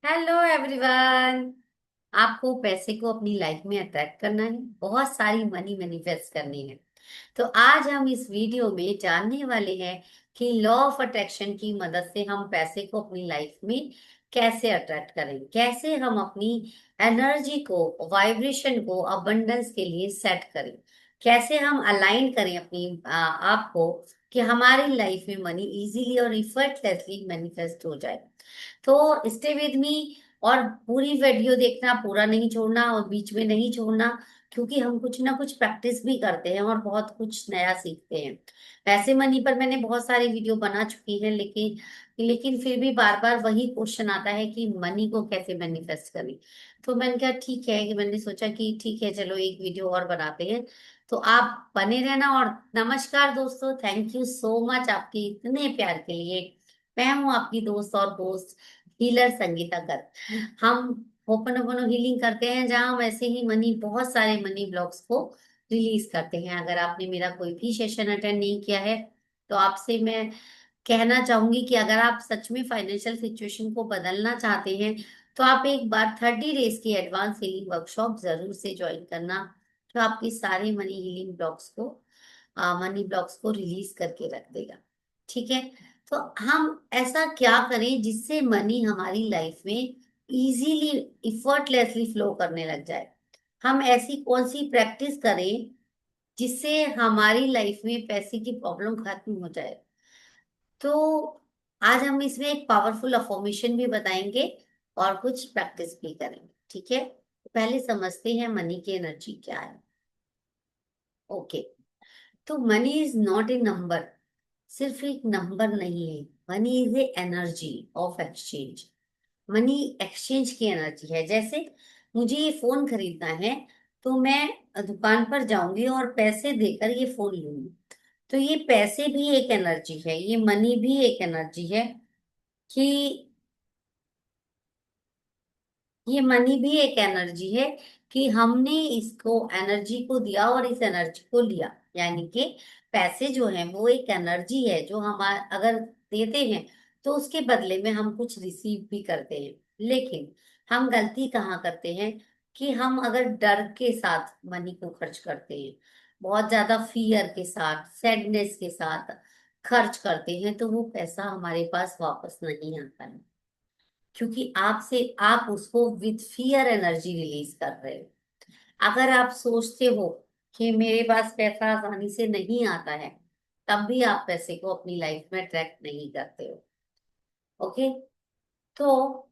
Hello everyone. आपको पैसे को अपनी लाइफ में अट्रैक्ट करना है, बहुत सारी मनी मैनिफेस्ट करनी है। तो आज हम इस वीडियो में जानने वाले हैं कि लॉ ऑफ अट्रैक्शन की मदद से हम पैसे को अपनी लाइफ में कैसे अट्रैक्ट करें, कैसे हम अपनी एनर्जी को, वाइब्रेशन को अबंडेंस के लिए सेट करें, कैसे हम अलाइन करें अपनी आप को कि हमारी लाइफ में मनी इजीली और इफर्टलेसली मैनिफेस्ट हो जाए। तो स्टे विद मी और पूरी वीडियो देखना, पूरा नहीं छोड़ना और बीच में नहीं छोड़ना, क्योंकि हम कुछ ना कुछ प्रैक्टिस भी करते हैं और बहुत कुछ नया सीखते हैं। पैसे मनी पर मैंने बहुत सारी वीडियो बना चुकी हैं, लेकिन लेकिन फिर भी बार बार वही क्वेश्चन आता है कि मनी को कैसे मैनिफेस्ट करें। तो मैंने कहा ठीक है, कि मैंने सोचा कि ठीक है, चलो एक वीडियो और बनाते हैं। तो आप बने रहना। और नमस्कार दोस्तों, थैंक यू सो मच आपके इतने प्यार के लिए। मैं हूँ आपकी दोस्त और दोस्त हीलर संगीता गर्ग। हम होपनोपोनो हीलिंग करते हैं, जहां हम ऐसे ही मनी, बहुत सारे मनी ब्लॉक्स को रिलीज करते हैं। अगर आपने मेरा कोई भी सेशन अटेंड नहीं किया है, तो आपसे मैं कहना चाहूंगी कि अगर आप सच में फाइनेंशियल सिचुएशन को बदलना चाहते हैं, तो आप एक बार 30 डेज की एडवांस हीलिंग वर्कशॉप जरूर से ज्वाइन करना, जो आपके सारे मनी हीलिंग ब्लॉक्स को, मनी ब्लॉक्स को रिलीज करके रख देगा। ठीक है। तो हम ऐसा क्या करें जिससे मनी हमारी लाइफ में इजीली, इफर्टलेसली फ्लो करने लग जाए। हम ऐसी कौन सी प्रैक्टिस करें जिससे हमारी लाइफ में पैसे की प्रॉब्लम खत्म हो जाए। तो आज हम इसमें एक पावरफुल अफर्मेशन भी बताएंगे और कुछ प्रैक्टिस भी करेंगे। ठीक है, पहले समझते हैं मनी की एनर्जी क्या है। ओके। तो money is not a number, सिर्फ एक नंबर नहीं है। Money is a energy of exchange. Money exchange की एनर्जी है। जैसे मुझे ये फोन खरीदना है, तो मैं दुकान पर जाऊंगी और पैसे देकर ये फोन लूंगी। तो ये पैसे भी एक एनर्जी है, ये मनी भी एक एनर्जी है कि ये मनी भी एक एनर्जी है कि हमने इसको, एनर्जी को दिया और इस एनर्जी को लिया। यानी कि पैसे जो हैं वो एक एनर्जी है जो हम अगर देते हैं, तो उसके बदले में हम कुछ रिसीव भी करते हैं। लेकिन हम गलती कहाँ करते हैं कि हम अगर डर के साथ मनी को खर्च करते हैं, बहुत ज्यादा फियर के साथ, सैडनेस के साथ खर्च करते हैं, तो वो पैसा हमारे पास वापस नहीं आता है। क्योंकि आप उसको विथ फियर एनर्जी रिलीज कर रहे हो। अगर आप सोचते हो कि मेरे पास पैसा आसानी से नहीं आता है, तब भी आप पैसे को अपनी लाइफ में अट्रैक्ट नहीं करते हो। ओके। तो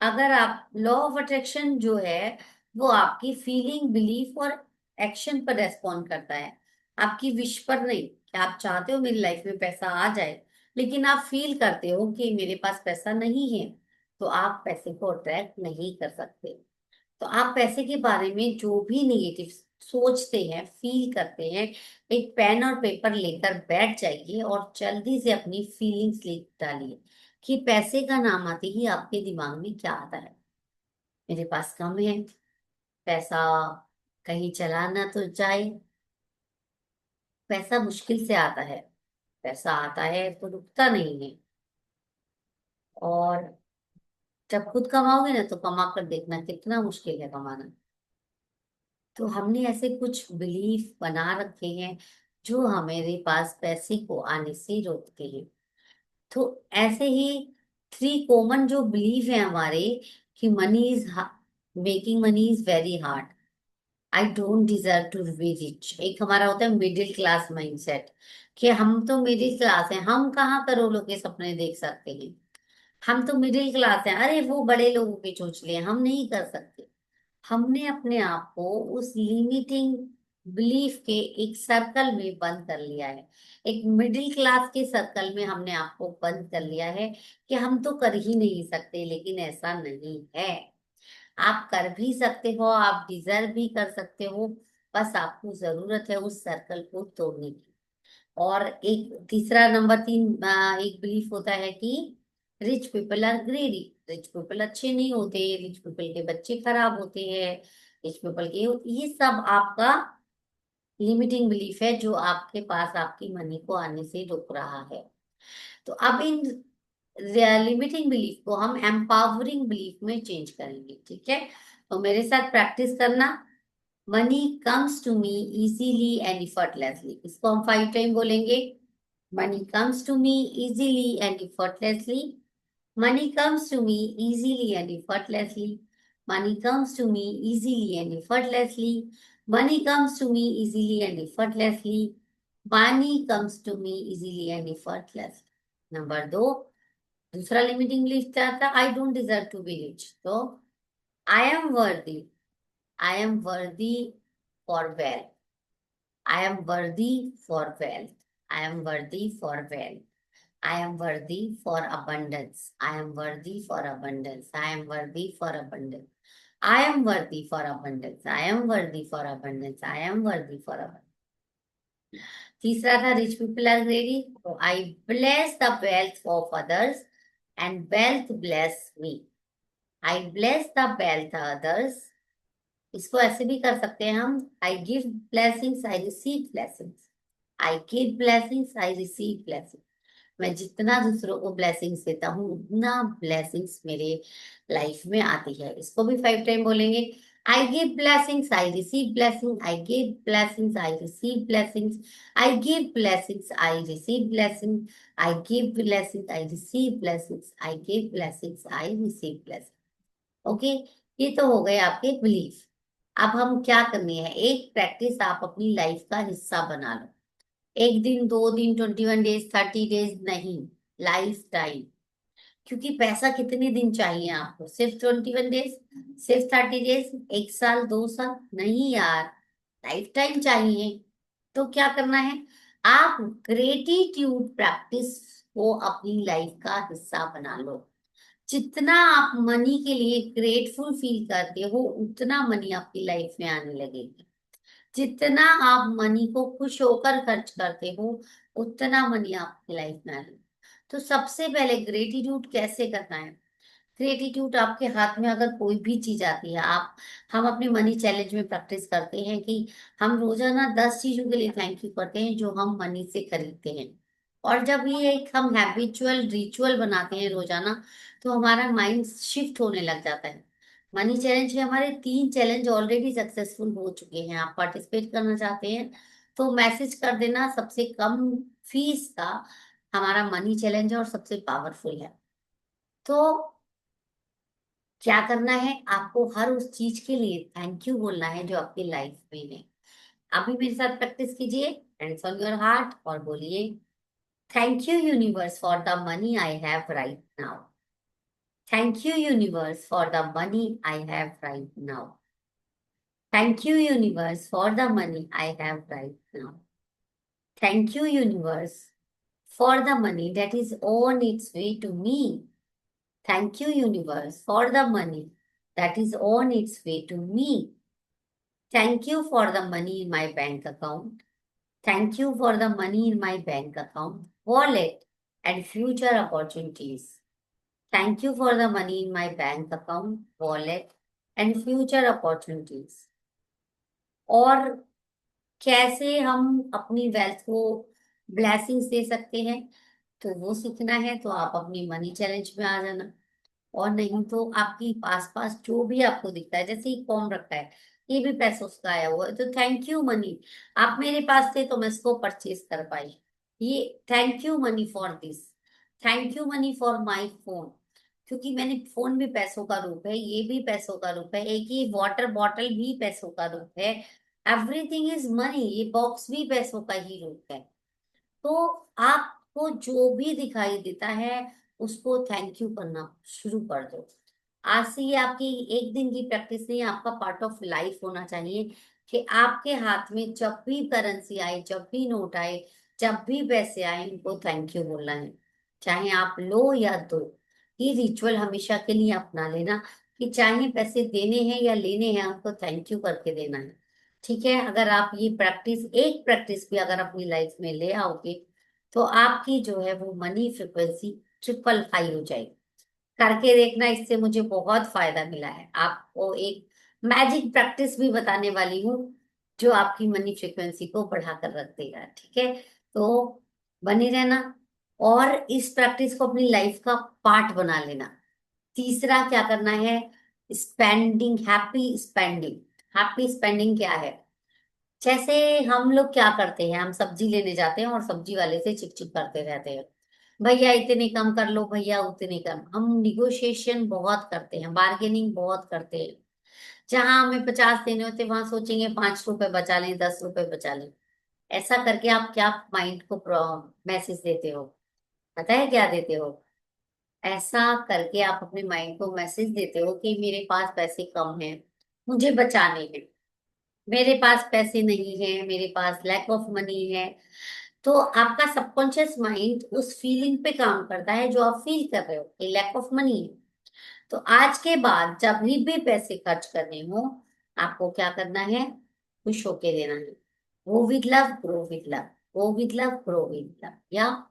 अगर आप, लॉ ऑफ अट्रैक्शन जो है वो आपकी फीलिंग, बिलीफ और एक्शन पर रेस्पॉन्ड करता है, आपकी विश पर नहीं। कि आप चाहते हो मेरी लाइफ में पैसा आ जाए, लेकिन आप फील करते हो कि मेरे पास पैसा नहीं है, तो आप पैसे को अट्रैक्ट नहीं कर सकते। तो आप पैसे के बारे में जो भी निगेटिव सोचते हैं, फील करते हैं, एक पेन और पेपर लेकर बैठ जाइए और जल्दी से अपनी फीलिंग्स लिख डालिए कि पैसे का नाम आते ही आपके दिमाग में क्या आता है। मेरे पास कम है, पैसा कहीं चला ना तो जाए, पैसा मुश्किल से आता है, पैसा आता है तो रुकता नहीं है, और जब खुद कमाओगे ना तो कमा कर देखना कितना मुश्किल है कमाना। तो हमने ऐसे कुछ बिलीफ बना रखे हैं जो हमारे पास पैसे को आने से रोकते हैं। तो ऐसे ही 3 कॉमन जो बिलीफ है हमारे, कि money is, making money is very hard, I don't deserve to be rich. एक हमारा होता है मिडिल क्लास माइंडसेट, कि हम तो मिडिल क्लास हैं, हम कहाँ करोड़ों के सपने देख सकते हैं। हम तो मिडिल क्लास हैं, अरे वो बड़े लोगों के चोंचले हैं, हम नहीं कर सकते। हमने अपने आप को उस लिमिटिंग बिलीफ के एक सर्कल में बंद कर लिया है। एक मिडिल क्लास के सर्कल में हमने आपको बंद कर लिया है कि हम तो कर ही नहीं सकते। लेकिन ऐसा नहीं है, आप कर भी सकते हो, आप डिजर्व भी कर सकते हो। बस आपको जरूरत है उस सर्कल को तोड़ने की। और एक तीसरा, नंबर 3, एक बिलीफ होता है कि rich people are greedy. Rich people अच्छे नहीं होते, रिच पीपल के बच्चे खराब होते हैं, रिच पीपल के, ये सब आपका लिमिटिंग बिलीफ है जो आपके पास आपकी मनी को आने से रोक रहा है। तो अब इन लिमिटिंग बिलीफ को हम एम्पावरिंग बिलीफ में चेंज करेंगे। ठीक है, तो मेरे साथ प्रैक्टिस करना। Money comes to me easily and effortlessly, इसको हम 5 टाइम बोलेंगे। Money comes to me easily and effortlessly। Money comes to me easily and effortlessly. Money comes to me easily and effortlessly. Money comes to me easily and effortlessly. Money comes to me easily and effortlessly. Number 2, दूसरा limiting belief क्या था? I don't deserve to be rich. तो I am worthy, I am worthy for wealth, I am worthy for wealth, I am worthy for wealth, I am worthy for abundance. I am worthy for abundance. I am worthy for abundance. I am worthy for abundance. I am worthy for abundance. I am worthy for abundance. तीसरा था rich people are greedy. तो I bless the wealth of others and wealth bless me. I bless the wealth others, इसको ऐसे भी कर सकते हैं हम। I give blessings, I receive blessings. I give blessings, I receive blessings. मैं जितना दूसरों को ब्लेसिंग्स देता हूँ उतना ब्लेसिंग्स मेरे लाइफ में आती है। इसको भी 5 टाइम बोलेंगे। आई give blessings, I receive blessing, I give blessings, I receive blessings, I give blessings, I receive blessing, I give blessing, I receive blessings, I give blessings, I receive blessing. Okay, ये तो हो गए आपके belief. अब हम क्या करनी है, एक प्रैक्टिस आप अपनी लाइफ का हिस्सा बना लो। 1 दिन, 2 दिन, 21 डेज, 30 डेज नहीं, लाइफ टाइम। क्योंकि पैसा कितने दिन चाहिए आपको? सिर्फ 21 डेज, सिर्फ 30 डेज, 1 साल, 2 साल नहीं यार, लाइफ टाइम चाहिए। तो क्या करना है, आप ग्रेटिट्यूड प्रैक्टिस को अपनी लाइफ का हिस्सा बना लो। जितना आप मनी के लिए ग्रेटफुल फील करते हो उतना मनी आपकी लाइफ में आने लगेगी। जितना आप मनी को खुश होकर खर्च करते हो उतना मनी आपकी लाइफ में आएगा। तो सबसे पहले ग्रेटिट्यूड कैसे करना है? ग्रेटिट्यूड आपके हाथ में अगर कोई भी चीज आती है, आप हम अपने मनी चैलेंज में प्रैक्टिस करते हैं कि हम रोजाना 10 चीजों के लिए थैंक यू करते हैं जो हम मनी से खरीदते हैं। और जब ये एक हम हैबिचुअल रिचुअल बनाते हैं रोजाना, तो हमारा माइंड शिफ्ट होने लग जाता है। मनी चैलेंज में हमारे 3 चैलेंज ऑलरेडी सक्सेसफुल हो चुके हैं। आप पार्टिसिपेट करना चाहते हैं तो मैसेज कर देना। सबसे कम फीस का हमारा मनी चैलेंज है और सबसे पावरफुल है। तो क्या करना है, आपको हर उस चीज के लिए थैंक यू बोलना है जो आपकी लाइफ में है। अभी मेरे साथ प्रैक्टिस कीजिए, हैंड्स ऑन योर हार्ट, और बोलिए, thank you universe for the money I have right now. Thank you universe for the money I have right now. Thank you universe for the money I have right now. Thank you universe for the money that is on its way to me. Thank you universe for the money that is on its way to me. Thank you for the money in my bank account. Thank you for the money in my bank account, wallet, and future opportunities. Thank you for the money in my bank account, wallet, and future opportunities. और कैसे हम अपनी wealth को blessings दे सकते हैं, तो वो सीखना है तो आप अपनी मनी चैलेंज में आ जाना। और नहीं तो आपकी आस पास जो भी आपको दिखता है, जैसे ही फॉर्म रखा है, ये भी पैसों का आया हुआ है, तो थैंक यू मनी, आप मेरे पास थे तो मैं इसको परचेज कर पाई। ये thank you money for this, thank you money for my phone, क्योंकि मैंने फोन भी पैसों का रूप है, ये भी पैसों का रूप है, एक ही वाटर बॉटल भी पैसों का रूप है। एवरीथिंग इज मनी, ये बॉक्स भी पैसों का ही रूप है। तो आपको जो भी दिखाई देता है उसको थैंक यू करना शुरू कर दो। आज से ये आपकी 1 दिन की प्रैक्टिस नहीं, आपका पार्ट ऑफ लाइफ होना चाहिए कि आपके हाथ में जब भी करेंसी आए, जब भी नोट आए, जब भी पैसे आए, इनको थैंक यू बोलना है। चाहे आप लो या दो, ये रिचुअल हमेशा के लिए अपना लेना कि चाहे पैसे देने हैं या लेने हैं, हमको थैंक यू करके देना है। ठीक है, अगर आप ये प्रैक्टिस, एक प्रैक्टिस भी अगर अपनी लाइफ में ले आओगे तो आपकी जो है वो मनी फ्रिक्वेंसी ट्रिपल हाई हो जाएगी। करके देखना, इससे मुझे बहुत फायदा मिला है। आपको एक मैजिक प्रैक्टिस भी बताने वाली हूँ जो आपकी मनी फ्रिक्वेंसी को बढ़ा कर रख देगा। ठीक है, तो बने रहना और इस प्रैक्टिस को अपनी लाइफ का पार्ट बना लेना। तीसरा क्या करना है, spending, happy spending. Happy spending क्या है, जैसे हम लोग क्या करते हैं, हम सब्जी लेने जाते हैं और सब्जी वाले से चिक चिक करते रहते हैं, भैया इतने कम कर लो, भैया उतने कम। हम निगोशिएशन बहुत करते हैं, बार्गेनिंग बहुत करते हैं। जहां हमें 50 देने होते वहां सोचेंगे 5 रुपए बचा लें, 10 रुपए बचा लें। ऐसा करके आप क्या माइंड को मैसेज देते हो, पता है क्या देते हो? ऐसा करके आप अपने माइंड को मैसेज देते हो कि मेरे पास पैसे कम हैं, मुझे बचाने हैं, मेरे पास पैसे नहीं है, मेरे पास लैक ऑफ मनी है। तो आपका सबकॉन्शियस माइंड उस फीलिंग पे काम करता है जो आप फील कर रहे हो कि लैक ऑफ मनी है। तो आज के बाद जब भी पैसे खर्च करने हो, आपको क्या करना है, खुश होके देना है। वो with love grow with love, वो with love grow with love. या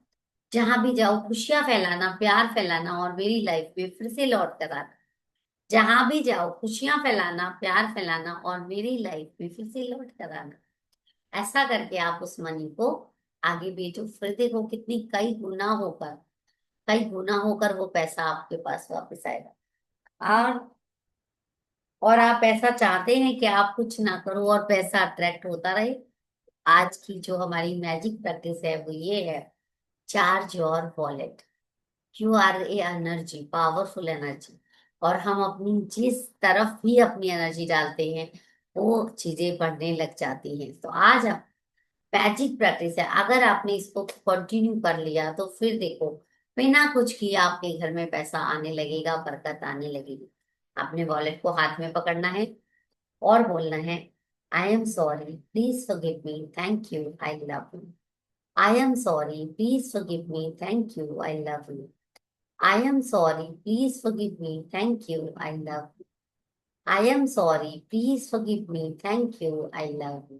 जहां भी जाओ खुशियां फैलाना, प्यार फैलाना और मेरी लाइफ में फिर से लौट कर आना। जहां भी जाओ खुशियां फैलाना, प्यार फैलाना और मेरी लाइफ में फिर से लौट कर आना। ऐसा करके आप उस मनी को आगे भेजो, फिर देखो कितनी कई गुना होकर वो पैसा आपके पास वापस आएगा। और और आप ऐसा चाहते हैं कि आप कुछ ना करो और पैसा अट्रैक्ट होता रहे। आज की जो हमारी मैजिक प्रैक्टिस है वो ये है, charge your wallet. You are a energy, powerful energy. और हम अपनी जिस तरफ भी अपनी एनर्जी डालते हैं वो चीजें बढ़ने लग जाती हैं। तो आज आप, मैजिक प्रैक्टिस है, अगर आपने इसको कंटिन्यू कर लिया तो फिर देखो बिना कुछ किए आपके घर में पैसा आने लगेगा, बरकत आने लगेगी। अपने वॉलेट को हाथ में पकड़ना है और बोलना है, I am sorry, please forgive me, thank you, I love you. I am sorry, please forgive me, thank you, I love you. I am sorry, please forgive me, thank you, I love you. I am sorry, please forgive me, thank you, I love you.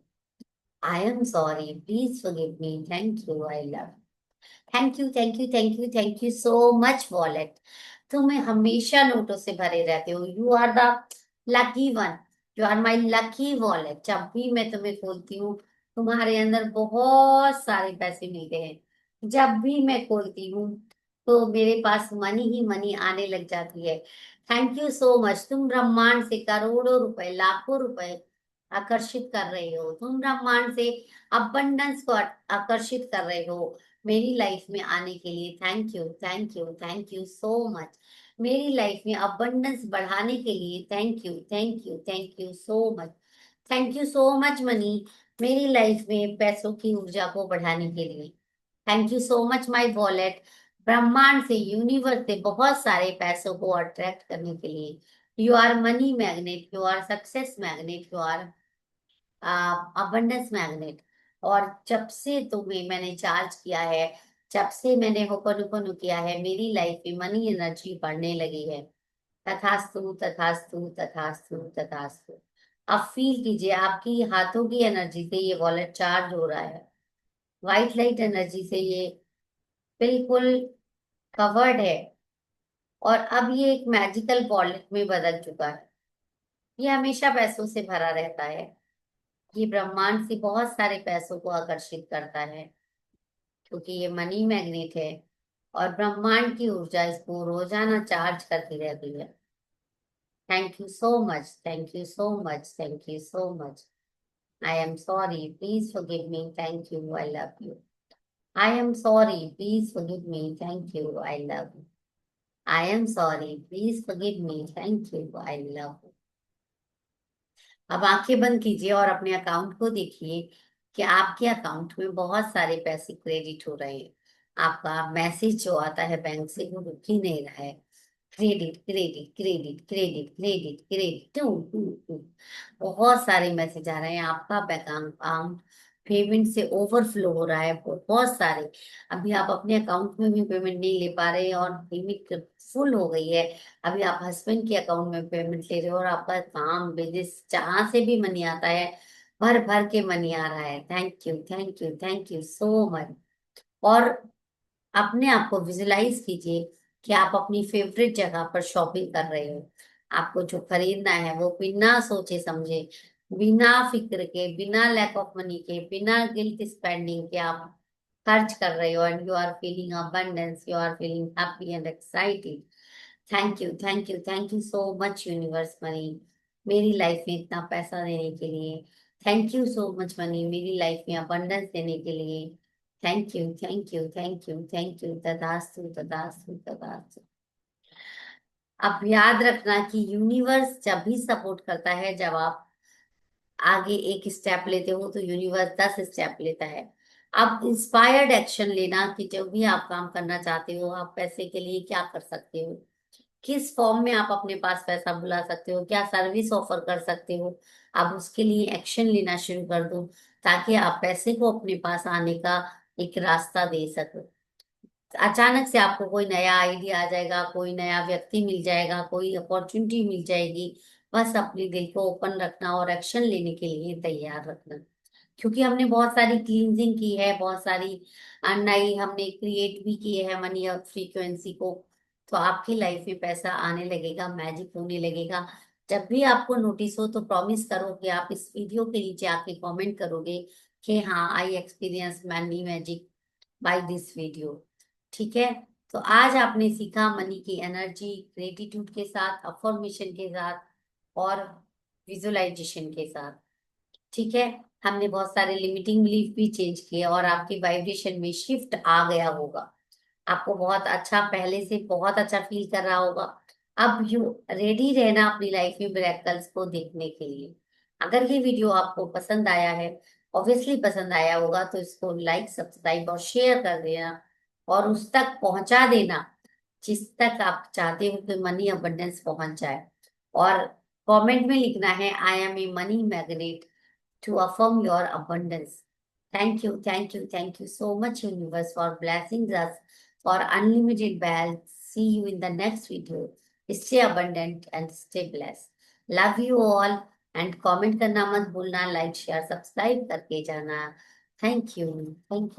I am sorry, please forgive me, thank you, I love. Thank you, thank you, thank you, thank you so much wallet. तुम्हें हमेशा नोटों से भरे रहते हो, you are the lucky one, you are my lucky wallet. जब भी मैं तुम्हें खोलती हूँ तुम्हारे अंदर बहुत सारे पैसे मिलते हैं। जब भी मैं खोलती हूँ तो मेरे पास मनी ही मनी आने लग जाती है। Thank you so much. तुम ब्रह्मांड से करोड़ों रुपए, लाखों रुपए आकर्षित कर रहे हो, तुम ब्रह्मांड से अबंडेंस को आकर्षित कर रहे हो मेरी लाइफ में आने के लिए। Thank you, thank you, thank you so much. मेरी लाइफ में अबंडेंस बढ़ाने के लिए thank you, thank you, thank you so much. Thank you so much money, मेरी लाइफ में पैसों की ऊर्जा को बढ़ाने के लिए। Thank you so much my wallet, ब्रह्मांड से, यूनिवर्स से बहुत सारे पैसों को अट्रैक्ट करने के लिए। You are money magnet, you are success magnet, you are abundance magnet. और जब से तुम्हें मैंने चार्ज किया है, जब से मैंने होपन किया है, मेरी लाइफ में मनी एनर्जी बढ़ने लगी है। तथास्तु, तथास्तु, तथास्तु, तथास्तु। अब फील कीजिए आपकी हाथों की एनर्जी से ये वॉलेट चार्ज हो रहा है, व्हाइट लाइट एनर्जी से ये बिल्कुल कवर्ड है। और अब ये एक मैजिकल वॉलेट में बदल चुका है। ये हमेशा पैसों से भरा रहता है। ये ब्रह्मांड से बहुत सारे पैसों को आकर्षित करता है क्योंकि ये मनी मैग्नेट है। और ब्रह्मांड की ऊर्जा इसको रोजाना चार्ज करती रहती है। Thank you so much, thank you so much, thank you so much. I am sorry, please forgive me, thank you, I love you. I am sorry, please forgive me, thank you, I love you. I am sorry, please forgive me, thank you, I love you. अब आंखें बंद कीजिए और अपने account को देखिए कि आपके अकाउंट में बहुत सारे पैसे क्रेडिट हो रहे हैं। आपका मैसेज जो आता है बैंक से वो रुक ही नहीं रहा है। Credit, credit, credit, credit, credit, credit, टू टू टू। बहुत सारे मैसेज आ रहे हैं, आपका बैंक अकाउंट पेमेंट से ओवरफ्लो हो रहा है, बहुत सारे। अभी आप अपने अकाउंट में भी पेमेंट नहीं ले पा रहे और लिमिट फुल हो गई है। अभी आप हस्बैंड के अकाउंट में पेमेंट ले रहे हो और आपका काम, बिजनेस, जहां से भी मनी आता है भर भर के मनी आ रहा है। Thank you, thank you, thank you so much. और अपने आप को विजुलाइज कीजिए कि आप अपनी फेवरेट जगह पर शॉपिंग कर रहे हो। आपको जो खरीदना है वो बिना सोचे समझे, बिना फिक्र के, बिना लैक ऑफ मनी के, बिना गिल्ट स्पेंडिंग के आप खर्च कर रहे हो and you are feeling abundance, you are feeling happy and excited. Thank you, thank you, thank you so much universe money, मेरी लाइफ में इतना पैसा देने के लिए। Thank you so much money, मेरी लाइफ में abundance देने के लिए। Thank you, thank you, thank you, thank you. तथास्तु, तथास्तु, तथास्तु। अब याद रखना कि यूनिवर्स जब भी सपोर्ट करता है, जब आप आगे एक स्टेप लेते हो तो यूनिवर्स 10 स्टेप लेता है। अब इंस्पायर्ड एक्शन लेना कि जो भी आप काम करना चाहते हो, आप पैसे के लिए क्या कर सकते हो, किस फॉर्म में आप अपने पास पैसा बुला सकते हो, क्या सर्विस ऑफर कर सकते हो। आप उसके लिए एक्शन लेना शुरू कर दो, ताकि आप पैसे को अपने पास आने का एक रास्ता दे सको। अचानक से आपको कोई नया आइडिया आ जाएगा, कोई नया व्यक्ति मिल जाएगा, कोई अपॉर्चुनिटी मिल जाएगी। बस अपने दिल को ओपन रखना और एक्शन लेने के लिए तैयार रखना। क्योंकि हमने बहुत सारी क्लींजिंग की है, बहुत सारी नई हमने क्रिएट भी की है मनी और फ्रीक्वेंसी को। तो आपकी लाइफ में पैसा आने लगेगा, मैजिक होने लगेगा। जब भी आपको नोटिस हो तो प्रॉमिस करो कि आप इस वीडियो के नीचे आके कमेंट करोगे कि हाँ, I experience money magic by this video. ठीक है। तो आज आपने सीखा मनी की एनर्जी, ग्रेटिट्यूड के साथ, अफर्मेशन के साथ और विजुअलाइजेशन के साथ। ठीक है। हमने बहुत सारे लिमिटिंग बिलीफ भी चेंज किए और आपकी वाइब्रेशन में शिफ्ट आ गया होगा। आपको बहुत अच्छा, पहले से बहुत अच्छा फील कर रहा होगा। अब यू रेडी रहना अपनी लाइफ में मिरेकल्स को देखने के लिए। अगर ये वीडियो आपको पसंद आया है, ऑब्वियसली पसंद आया होगा, तो इसको लाइक, सब्सक्राइब और शेयर कर देना और उस तक पहुंचा देना जिस तक आप चाहते हो कि मनी अबंडेंस पहुंच जाए। और कमेंट में लिखना है, I am a money magnet, to affirm your abundance. Thank you, thank you so much, universe, for blessing us for unlimited wealth. See you in the next video. Stay abundant and stay blessed. Love you all and comment करना मत भूलना, like, share, subscribe करके जाना। Thank you, thank you.